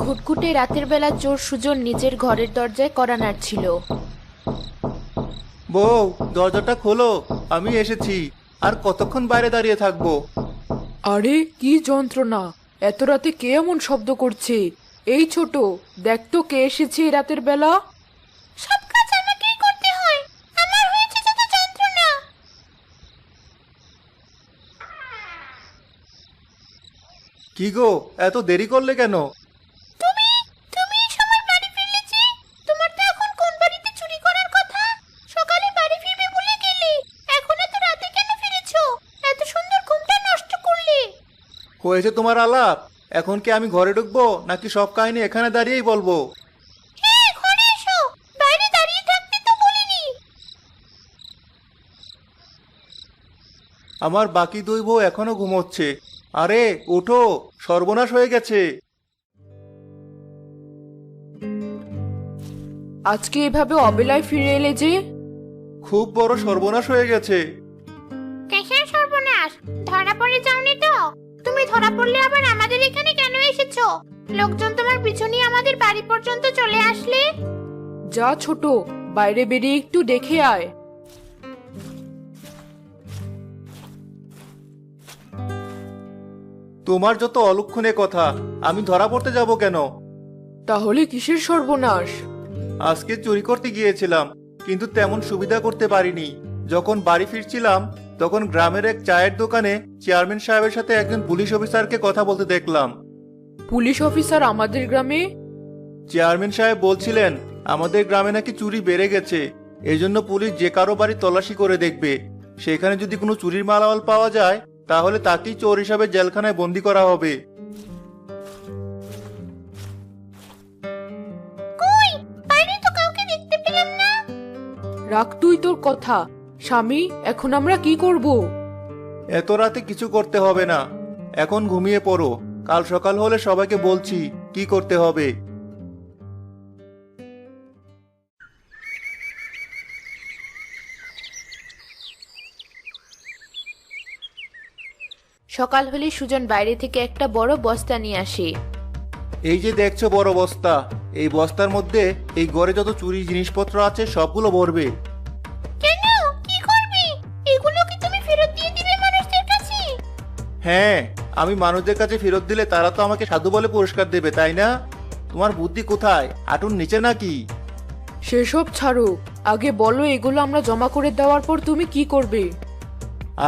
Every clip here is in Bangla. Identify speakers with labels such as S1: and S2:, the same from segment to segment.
S1: ঘুটঘুটে রাতের বেলা চোর সুজন নিজের ঘরের দরজায় কড়া নাড়ছিল।
S2: বউ, দরজাটা খোলো, আমি এসেছি। আর কতক্ষণ বাইরে দাঁড়িয়ে থাকবো?
S3: আরে কি যন্ত্রণা! এত রাতে কে এমন শব্দ করছে? এই ছোট, দেখ তো কে এসেছে এই রাতের বেলা।
S1: সব কাজ আমাকেই করতে হয়, আমার হয়েছে যত যন্ত্রণা।
S2: কি গো, এত দেরি করলে কেন?
S1: তুমি তুমি এই সময় বাড়ি ফিরলে যে? তোমার তো এখন কোন বাড়িতে চুরি করার কথা? সকালে বাড়ি ফিরবে বলে গেলে, এখন এত রাতে কেন ফিরেছো? এত সুন্দর ঘুমটা নষ্ট করলে।
S2: হয়েছে তোমার আলাপ? এখন কি আমি ঘরে ঢুকবো নাকি সব কাহিনী এখানে দাঁড়িয়েই বলবো?
S1: হ্যাঁ, ঘরে এসো, বাইরে দাঁড়িয়ে থাকতে তো বলিনি।
S2: আমার বাকি দুই বউ এখনো ঘুমোচ্ছে। আরে ওঠো, সর্বনাশ হয়ে গেছে।
S3: আজকে এভাবে অবেলায় ফিরে এলে যে?
S2: খুব বড় সর্বনাশ হয়ে গেছে।
S1: কিসের সর্বনাশ? ধরা পড়ে যাওনি তো? তুমি ধরা পড়লে আবার আমাদের এখানে কেন এসেছো? লোকজন তোমার পিছু নিয়ে আমাদের বাড়ি পর্যন্ত চলে আসলে।
S3: যা ছোট, বাইরে বেরিয়ে একটু দেখে আয়।
S2: তোমার যত অলক্ষণে কথা, আমি ধরা পড়তে যাব কেন?
S3: তাহলে কিসের সর্বনাশ?
S2: আজকে চুরি করতে গিয়েছিলাম, কিন্তু তেমন সুবিধা করতে পারিনি। যখন বাড়ি ফিরছিলাম তখন গ্রামের এক চায়ের দোকানে চেয়ারম্যান সাহেবের সাথে একজন পুলিশ অফিসারকে কথা বলতে দেখলাম।
S3: পুলিশ অফিসার আমাদের গ্রামে?
S2: চেয়ারম্যান সাহেব বলছিলেন আমাদের গ্রামে নাকি চুরি বেড়ে গেছে, এজন্য পুলিশ যে কারো বাড়ি তল্লাশি করে দেখবে। সেখানে যদি কোনো চুরির মালামাল পাওয়া যায় তাহলে তাকেই চোর হিসাবে জেলখানায় বন্দি করা হবে।
S1: কই, বাইরে তো কাউকে দেখতে পেলাম না।
S3: রাখ তুই তোর কথা। স্বামী, এখন আমরা কি করব?
S2: এত রাতে কিছু করতে হবে না, এখন ঘুমিয়ে পড়ো। কাল সকাল হলে সবাইকে বলছি কি করতে হবে।
S1: সকাল হলে সুজন বাইরে থেকে একটা বড় বস্তা নিয়ে আসে।
S2: এই যে দেখছো বড় বস্তা, এই বস্তার মধ্যে এই ঘরে যত চুরি জিনিসপত্র আছে সবগুলো ভরবে।
S1: কেন, কি করবে? এগুলো কি তুমি ফেরত দিয়ে দিবে মানুষদের কাছে?
S2: হ্যাঁ, আমি মানুষদের কাছে ফেরত দিলে তারা তো আমাকে সাধু বলে পুরস্কার দেবে, তাই না? তোমার বুদ্ধি কোথায়? হাঁটুর নিচে নাকি?
S3: সেসব ছাড়ো, আগে বলো এগুলো আমরা জমা করে দেওয়ার পর তুমি কি করবে?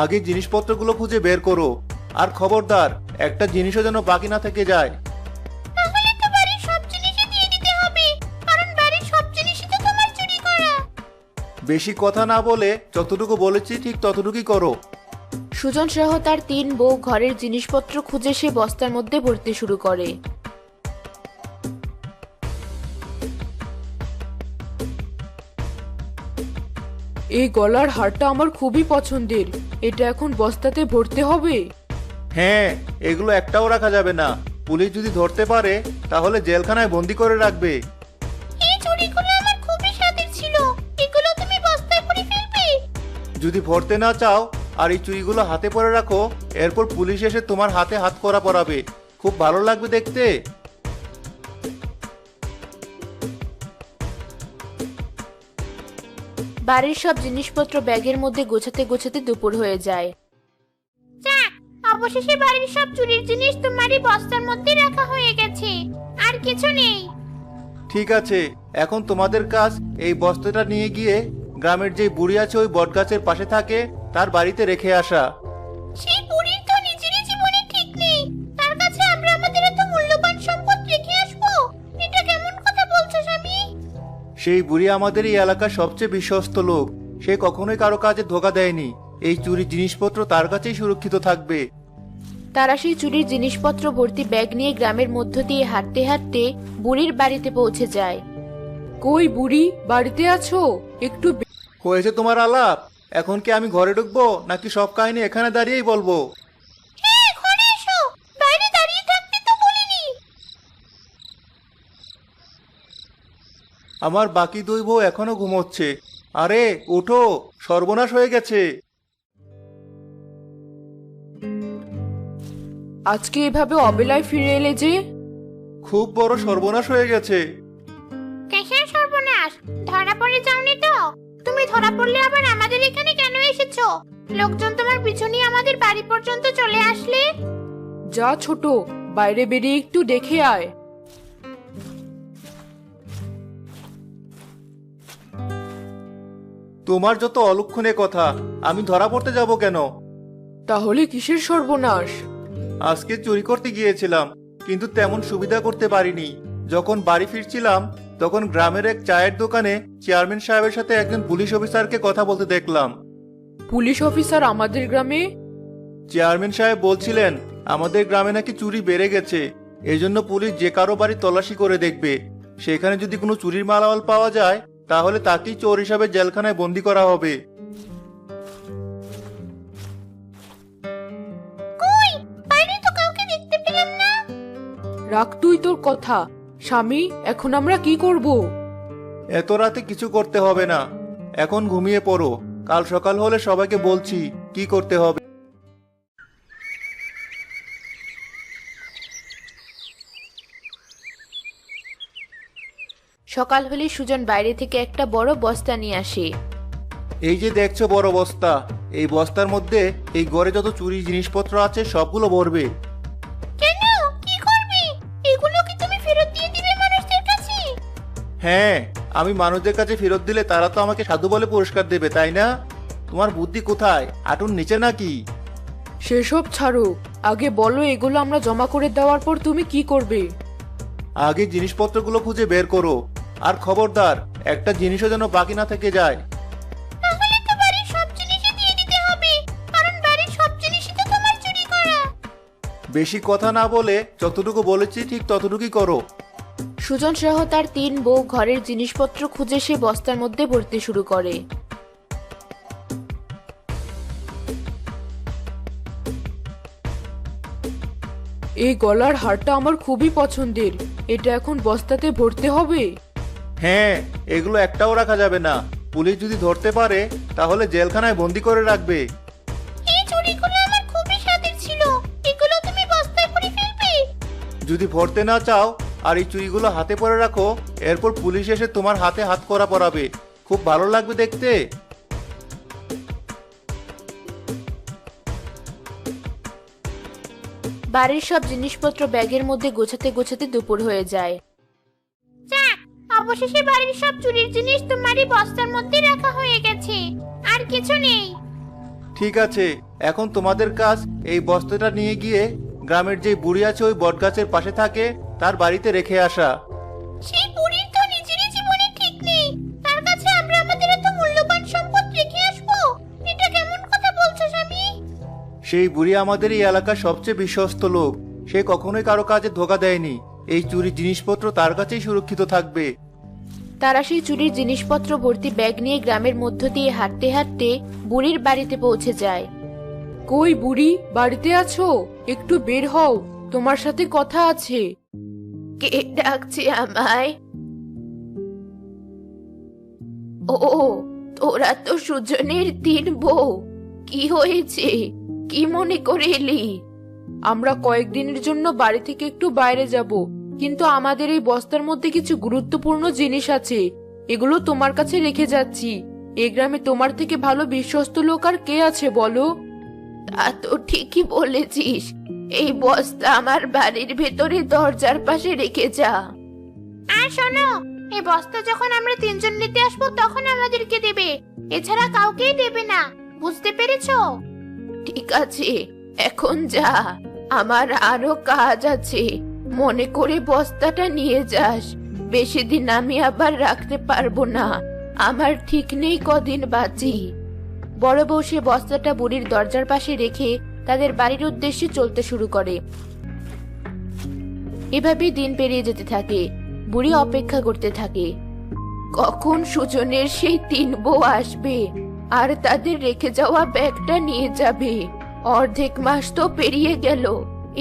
S2: আগে জিনিসপত্রগুলো খুঁজে বের করো, আর খবরদার একটা জিনিসও যেন বাকি না থেকে যায়।
S1: তাহলে তো বাড়ির সব জিনিসই দিয়ে দিতে হবে, কারণ বাড়ির সব জিনিসই তো তোমার চুরি করা।
S2: বেশি কথা না বলে যতটুকু বলেছি ঠিক ততটুকুই করো।
S1: সুজন সহ তার 3 বউ ঘরের জিনিসপত্র খুঁজে সে বস্তার মধ্যে ভরতে শুরু করে।
S3: এই গলার হারটা আমার খুবই পছন্দের, এটা এখন বস্তাতে ভরতে হবে?
S2: হ্যাঁ, এগুলো একটাও রাখা যাবে না। পুলিশ যদি ধরতে পারে তাহলে জেলখানায় বন্দি করে রাখবে।
S1: এই চুড়িগুলো আমার খুবই স্বাদের ছিল, এগুলো তুমি বস্তায় ভরে ফেলবে?
S2: যদি ভরতে না চাও আর এই চুড়িগুলো হাতে পরে রাখো, এরপর পুলিশ এসে তোমার হাতে হাত করা পরাবে। খুব ভালো লাগবে দেখতে।
S1: বাড়ির সব জিনিসপত্র ব্যাগের মধ্যে গোছাতে গোছাতে দুপুর হয়ে যায়। যাক, অবশেষে বাড়ির সব চুরির জিনিস তোমারই বস্তার মধ্যে রাখা হয়ে গেছে, আর কিছু নেই।
S2: ঠিক আছে, এখন তোমাদের কাজ এই বস্তাটা নিয়ে গিয়ে গ্রামের যে বুড়ি আছে ওই বটগাছের পাশে থাকে তার বাড়িতে রেখে আসা।
S1: সেই বুড়ির তো নিজেরই জীবনে ঠিক নেই, তার কাছে আমরা আমাদের এত মূল্যবান সম্পদ রেখে আসবো? এটা কেমন কথা বলছো স্বামী?
S2: সেই বুড়ি আমাদের এই এলাকার সবচেয়ে বিশ্বস্ত লোক, সে কখনোই কারো কাজে ধোকা দেয়নি। এই চুরি জিনিসপত্র তার কাছেই সুরক্ষিত থাকবে।
S1: তারা সেই চুরির জিনিসপত্র ভর্তি ব্যাগ নিয়ে গ্রামের মধ্য দিয়ে হাঁটতে হাঁটতে বুড়ির বাড়িতে পৌঁছে যায়।
S3: কই বুড়ি, বাড়িতে আছো? একটু
S2: হয়েছে তোমার আলাপ? এখন কি আমি ঘরে ঢুকবো নাকি সব কাহিনী এখানে দাঁড়িয়েই বলবো?
S1: হ্যাঁ, ঘরে এসো, বাইরে দাঁড়িয়ে থাকতে তো বলিনি।
S2: আমার বাকি দুই বউ এখনো ঘুমোচ্ছে। আরে ওঠো, সর্বনাশ হয়ে গেছে।
S3: আজকে এভাবে অবেলায় ফিরে এলে যে?
S2: খুব বড় সর্বনাশ হয়ে গেছে।
S1: কিসের সর্বনাশ? ধরা পড়ে যাওনি তো? তুমি ধরা পড়লে আবার আমাদের এখানে কেন এসেছো? লোকজন তোমার পিছু নিয়ে আমাদের বাড়ি পর্যন্ত চলে আসলে।
S3: যা ছোট, বাইরে বেরিয়ে একটু দেখে আয়।
S2: তোমার যত অলক্ষণে কথা, আমি ধরা পড়তে যাব কেন?
S3: তাহলে কিসের সর্বনাশ?
S2: আজকে চুরি করতে গিয়েছিলাম, কিন্তু তেমন সুবিধা করতে পারিনি। যখন বাড়ি ফিরছিলাম তখন গ্রামের এক চায়ের দোকানে চেয়ারম্যান সাহেবের সাথে একজন পুলিশ অফিসারকে কথা বলতে দেখলাম।
S3: পুলিশ অফিসার আমাদের গ্রামে?
S2: চেয়ারম্যান সাহেব বলছিলেন আমাদের গ্রামে নাকি চুরি বেড়ে গেছে, এজন্য পুলিশ যে কারো বাড়ি তল্লাশি করে দেখবে। সেখানে যদি কোনো চুরির মালামাল পাওয়া যায় তাহলে তাকেই চোর হিসাবে জেলখানায় বন্দি করা হবে।
S1: কই, বাইরে তো কাউকে দেখতে পেলাম না।
S3: রাখ তুই তোর কথা। স্বামী, এখন আমরা কি করব?
S2: এত রাতে কিছু করতে হবে না, এখন ঘুমিয়ে পড়ো। কাল সকাল হলে সবাইকে বলছি কি করতে হবে।
S1: সকাল হলে সুজন বাইরে থেকে একটা বড় বস্তা নিয়ে আসে।
S2: এই যে দেখছো বড় বস্তা, এই বস্তার মধ্যে এই ঘরে যত চুরি জিনিসপত্র আছে সবগুলো ভরবে।
S1: কেন, কি করবে? এগুলো কি তুমি ফেরত দিয়ে দিবে মানুষদের কাছে?
S2: হ্যাঁ, আমি মানুষদের কাছে ফেরত দিলে তারা তো আমাকে সাধু বলে পুরস্কার দেবে, তাই না? তোমার বুদ্ধি কোথায়? হাঁটুর নিচে নাকি?
S3: সেসব ছাড়ো, আগে বলো এগুলো আমরা জমা করে দেওয়ার পর তুমি কি করবে?
S2: আগে জিনিসপত্রগুলো খুঁজে বের করো, আর খবরদার একটা জিনিসও যেন বাকি না থেকে যায়।
S1: তাহলে তো বাড়ির সব জিনিসই দিয়ে দিতে হবে, কারণ বাড়ির সব জিনিসই তো তোমার চুরি করা।
S2: বেশি কথা না বলে যতটুকু বলেছি ঠিক ততটুকুই করো।
S1: সুজন সহ তার 3 বউ ঘরের জিনিসপত্র খুঁজে সে বস্তার মধ্যে ভরতে শুরু করে।
S3: এই গলার হারটা আমার খুবই পছন্দের, এটা এখন বস্তাতে ভরতে হবে।
S2: হ্যাঁ, এগুলো একটাও রাখা যাবে না। পুলিশ যদি ধরতে পারে তাহলে জেলখানায় বন্দি করে রাখবে।
S1: এই চুরিগুলো আমার খুবই স্বাদের ছিল, এগুলো তুমি বস্তায় ভরে ফেলবে?
S2: যদি ভরতে না চাও আর এই চুরিগুলো হাতে পরে রাখো, এরপর পুলিশ এসে তোমার হাতে হাত করা পরাবে। খুব ভালো লাগবে দেখতে।
S1: বাড়ির সব জিনিসপত্র ব্যাগের মধ্যে গোছাতে গোছাতে দুপুর হয়ে যায়। যাক, অবশেষে বাড়ির সব চুরির জিনিস তোমারই বস্তার মধ্যে রাখা হয়ে গেছে, আর কিছু নেই।
S2: ঠিক আছে, এখন তোমাদের কাজ এই বস্তাটা নিয়ে গিয়ে গ্রামের যে বুড়ি আছে ওই বটগাছের পাশে থাকে তার বাড়িতে রেখে আসা।
S1: সেই বুড়ির তো নিজেরই জীবনে ঠিক নেই, তার কাছে আমরা আমাদের এত মূল্যবান সম্পদ রেখে আসবো? এটা কেমন কথা বলছো স্বামী?
S2: সেই বুড়ি আমাদের এই এলাকার সবচেয়ে বিশ্বস্ত লোক, সে কখনোই কারো কাজে ধোকা দেয়নি। এই চুরি জিনিসপত্র তার কাছেই সুরক্ষিত থাকবে।
S1: তারা সেই চুরির জিনিসপত্র ভর্তি ব্যাগ নিয়ে গ্রামের মধ্য দিয়ে হাঁটতে হাঁটতে বুড়ির বাড়িতে পৌঁছে যায়।
S3: কই বুড়ি, বাড়িতে আছো? একটু বের হও, তোমার সাথে কথা আছে।
S1: কে ডাকছে আমায়? ও, তোরা তো সুজনের 3 বউ। কি হয়েছে? কি মনে করে এলি?
S3: আমরা কয়েকদিনের জন্য বাড়ি থেকে একটু বাইরে যাব, কিন্তু আমাদের এই বস্তার মধ্যে কিছু গুরুত্বপূর্ণ জিনিস আছে, এগুলো তোমার কাছে রেখে যাচ্ছি। এই গ্রামে তোমার থেকে ভালো বিশ্বস্ত লোক আর কে আছে বলো?
S1: তা তো ঠিকই বলেছিস, এই বস্তা আমার বাড়ির ভেতরে দরজার পাশে রেখে যা। আর শোনো, এই বস্তা যখন আমরা 3 জন নিতে আসবো তখন আমাদেরকে দেবে, এছাড়া কাউকেই দেবে না, বুঝতে পেরেছো? ঠিক আছে, এখন যা, আমার আরো কাজ আছে। মনে করে বস্তাটা নিয়ে যাস, বেশি দিন আমি আবার রাখতে পারবো না, আমার ঠিক নেই কদিন বাঁচি। বড় বউ সে বস্তাটা বুড়ির দরজার পাশে রেখে তাদের বাড়ির উদ্দেশ্যে চলতে শুরু করে। এভাবেই দিন পেরিয়ে যেতে থাকে। বুড়ি অপেক্ষা করতে থাকে কখন সুজনের সেই 3 বউ আসবে আর তাদের রেখে যাওয়া ব্যাগটা নিয়ে যাবে। অর্ধেক মাস তো পেরিয়ে গেল,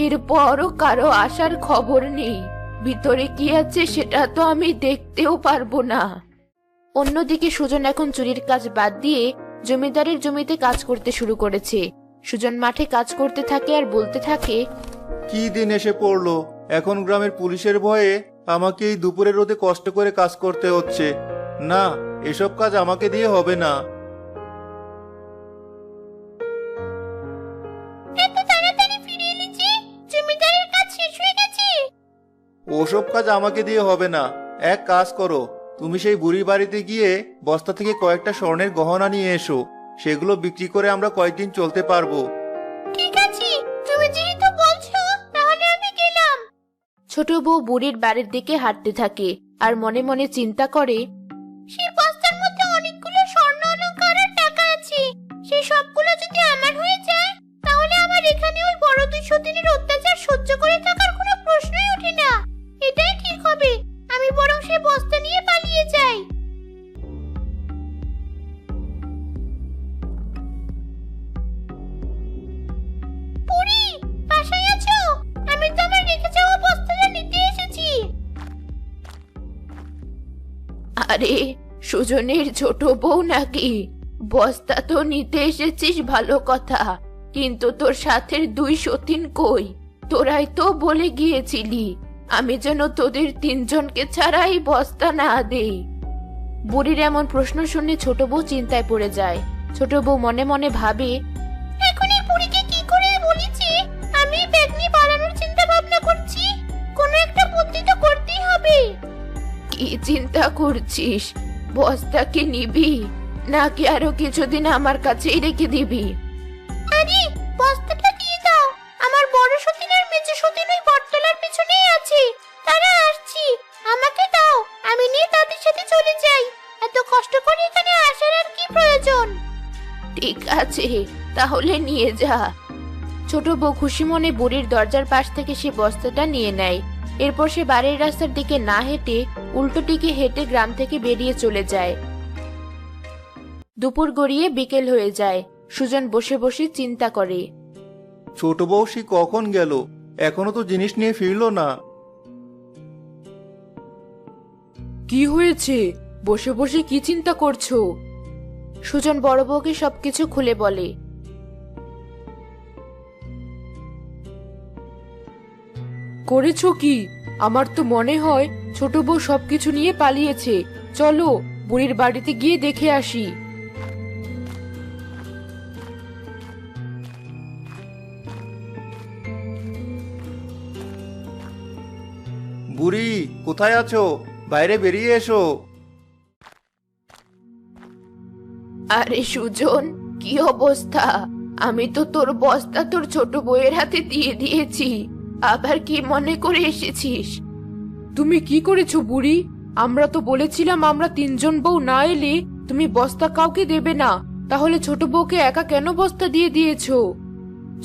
S1: এরপরও কারো আসার খবর নেই। ভিতরে কি আছে সেটা তো আমি দেখতেও পারবো না। অন্যদিকে সুজন এখন চুরির কাজ বাদ দিয়ে জমিদারের জমিতে কাজ করতে শুরু করেছে। সুজন মাঠে কাজ করতে থাকে আর বলতে থাকে,
S2: কি দিন এসে পড়লো, এখন গ্রামের পুলিশের ভয়ে আমাকে এই দুপুরের রোদে কষ্ট করে কাজ করতে হচ্ছে। না, এসব কাজ আমাকে দিয়ে হবে না।
S1: এত তাড়াতাড়ি ফিরে এলি যে? জমিদারের কাজ শেষ হয়ে গেছে?
S2: ওসব কাজ আমাকে দিয়ে হবে না। এক কাজ করো, তুমি সেই বুড়ির বাড়িতে গিয়ে বস্তা থেকে কয়েকটা স্বর্ণের গহনা নিয়ে এসো। সেগুলো বিক্রি করে আমরা কয়েকদিন চলতে পারবো।
S1: ঠিক আছে, তুমি যেহেতু বলছো তাহলে আমি গেলাম।
S3: ছোট বউ বুড়ির বাড়ির দিকে হাঁটতে থাকে আর মনে মনে চিন্তা করে,
S1: সেই বস্তার মধ্যে অনেকগুলো স্বর্ণ অলংকার আর টাকা আছে। সেই সবগুলো যদি আমার হয়ে যায় তাহলে আমার এখানে ওই বড় 200 দিনের অত্যাচার সহ্য করে থাকার কোনো প্রশ্নই ওঠে না। এটাই ঠিক হবে, আমি বরং সেই বস্তা নিয়ে পালিয়ে যাই। পুরি, বাসায় আছো? আমি তো আমার রেখে যাওয়া বস্তাটা নিতে এসেছি।
S3: আরে সুজনের ছোট বউ নাকি? বস্তা তো নিতে এসেছিস ভালো কথা, কিন্তু তোর সাথের 2 সতীন কই? তোরাই তো বলে গিয়েছিলি আমি যেন তোদের 3 জনকে ছাড়াই বস্তা না দেই। বুড়ির এমন প্রশ্ন শুনে ছোট বউ চিন্তায় পড়ে যায়। ছোট বউ মনে মনে ভাবে,
S1: এখন এই বুড়িকে কি করে বলি যে আমি ব্যাগ নিয়ে পালানোর চিন্তা ভাবনা করছি? কোনো একটা বুদ্ধি তো করতেই হবে।
S3: কি চিন্তা করছিস? বস্তা কি নিবি নাকি আরো কিছুদিন আমার কাছেই রেখে দিবি?
S1: আরে বস্তাটা দিয়ে দাও, আমার বড় সতীন আর মেজো সতীন ওই বটতলার পিছনেই আছে। তারা আসছি, আমাকে দাও, আমি নিয়ে তাদের সাথে চলে যাই। এত কষ্ট করে এখানে আসার আর কি প্রয়োজন?
S3: ঠিক আছে, তাহলে নিয়ে যা। ছোট বউ খুশি মনে বুড়ির দরজার পাশ থেকে সে বস্তাটা নিয়ে নেয়। এরপর সে বাড়ির রাস্তার দিকে না হেঁটে উল্টো দিকে হেঁটে গ্রাম থেকে বেরিয়ে চলে যায়। দুপুর গড়িয়ে বিকেল হয়ে যায়। সুজন বসে বসে চিন্তা করে,
S2: ছোট বউ সে কখন গেল? এখনো তো জিনিস নিয়ে ফিরলো না।
S3: কি হয়েছে? বসে বসে কি চিন্তা করছো? সুজন বড় বউকে সবকিছু খুলে বলে। করেছো কি? আমার তো মনে হয় ছোট বউ সবকিছু নিয়ে পালিয়েছে। চলো বুড়ির বাড়িতে গিয়ে দেখে আসি।
S2: বুড়ি, কোথায় আছো? বাইরে বেরিয়ে এসো।
S3: আরে সুজন, কি অবস্থা? আমি তো তোর বস্তা তোর ছোট বউয়ের হাতে দিয়ে দিয়েছি, আবার কি মনে করে এসেছিস? তুমি কি করেছো বুড়ি? আমরা তো বলেছিলাম আমরা 3 জন বউ না এলে তুমি বস্তা কাউকে দেবে না, তাহলে ছোট বউকে একা কেন বস্তা দিয়ে দিয়েছো?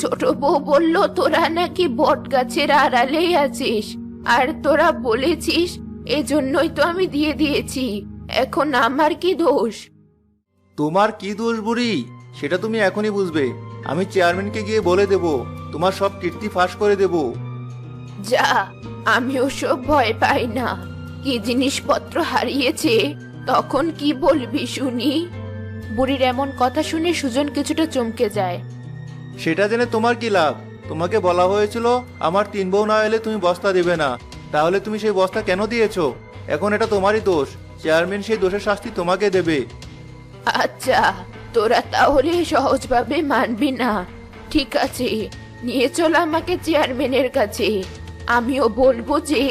S3: ছোট বউ বলল তোরা নাকি বট গাছের আড়ালেই আছিস আর তোরা বলেছিস, এজন্যই তো আমি দিয়ে দিয়েছি। এখন আমার কি দোষ?
S2: তোমার কি দোষ বুড়ি? সেটা তুমি এখনই বুঝবে। আমি চেয়ারম্যানকে গিয়ে বলে দেব, তোমার সব কীর্তি ফাঁস করে দেব।
S3: যা, আমি ওসব ভয় পাই না। কি জিনিসপত্র হারিয়েছে তখন কি বলবি শুনি? বুড়ির এমন কথা শুনে সুজন কিছুটা চমকে যায়।
S2: সেটা জেনে তোমার কি লাভ? তোমাকে বলা হয়েছিল আমার 3 বউ না এলে তুমি বস্তা দেবে না, তাহলে তুমি সেই বস্তা কেন দিয়েছো? এখন এটা তোমারই দোষ। চেয়ারম্যান সেই দোষের শাস্তি তোমাকে দেবে।
S3: আচ্ছা, তোরা তাহলে সহজভাবে মানবি না। ঠিক আছে, নিয়ে চল আমাকে চেয়ারম্যানের কাছে। আমিও বলবো যে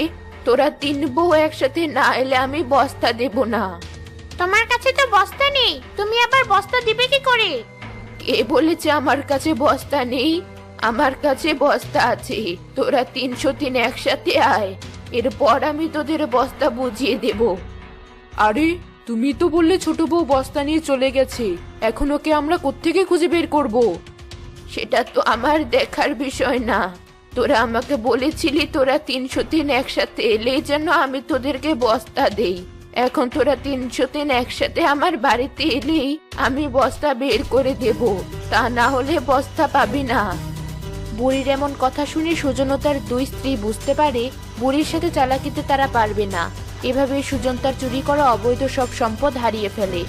S3: তোরা 3 বউ একসাথে না এলে আমি বস্তা দেব না।
S1: তোমার কাছে তো বস্তা নেই, তুমি আবার বস্তা দিবে কি করে?
S3: কে বলেছে আমার কাছে বস্তা নেই? আমার কাছে বস্তা আছে। তোরা 303 একসাথে আয়, এরপর আমি তোদের বস্তা বুঝিয়ে দেব। আরে তুমি তো বললে ছোট বউ বস্তা নিয়ে চলে গেছে, এখন ওকে আমরা কোত্থেকে খুঁজে বের করব? সেটা তো আমার দেখার বিষয় না। তোরা আমাকে বলেছিলি তোরা 303 একসাথে এলে যেন আমি তোদেরকে বস্তা দেই। এখন তোরা 303 একসাথে আমার বাড়িতে এলেই আমি বস্তা বের করে দেব, তা না হলে বস্তা পাবি না। বুড়ির এমন কথা শুনে সুজন ও তার 2 স্ত্রী বুঝতে পারে বুড়ির সাথে চালাকিতে তারা পারবে না। এভাবে সুজন তার চুরি করা অবৈধ সব সম্পদ হারিয়ে ফেলে।